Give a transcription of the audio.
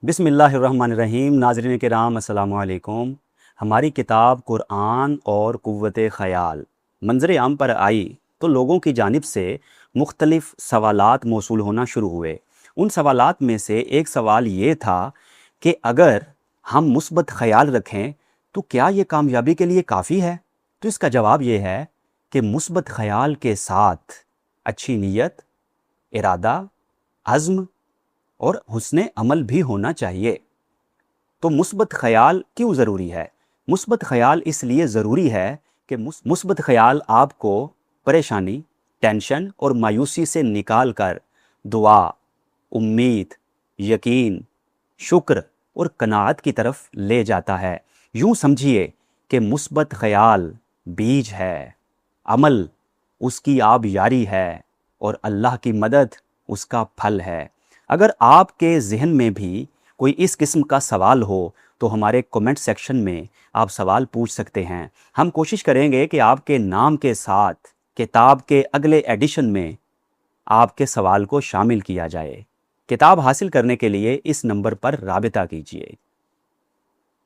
بسم اللہ الرحمن الرحیم۔ ناظرین کرام السلام علیکم۔ ہماری کتاب قرآن اور قوت خیال منظر عام پر آئی تو لوگوں کی جانب سے مختلف سوالات موصول ہونا شروع ہوئے۔ ان سوالات میں سے ایک سوال یہ تھا کہ اگر ہم مثبت خیال رکھیں تو کیا یہ کامیابی کے لیے کافی ہے؟ تو اس کا جواب یہ ہے کہ مثبت خیال کے ساتھ اچھی نیت، ارادہ، عزم اور حسن عمل بھی ہونا چاہیے۔ تو مثبت خیال کیوں ضروری ہے؟ مثبت خیال اس لیے ضروری ہے کہ مثبت خیال آپ کو پریشانی، ٹینشن اور مایوسی سے نکال کر دعا، امید، یقین، شکر اور قناعت کی طرف لے جاتا ہے۔ یوں سمجھیے کہ مثبت خیال بیج ہے، عمل اس کی آب یاری ہے اور اللہ کی مدد اس کا پھل ہے۔ اگر آپ کے ذہن میں بھی کوئی اس قسم کا سوال ہو تو ہمارے کومنٹ سیکشن میں آپ سوال پوچھ سکتے ہیں۔ ہم کوشش کریں گے کہ آپ کے نام کے ساتھ کتاب کے اگلے ایڈیشن میں آپ کے سوال کو شامل کیا جائے۔ کتاب حاصل کرنے کے لیے اس نمبر پر رابطہ کیجیے۔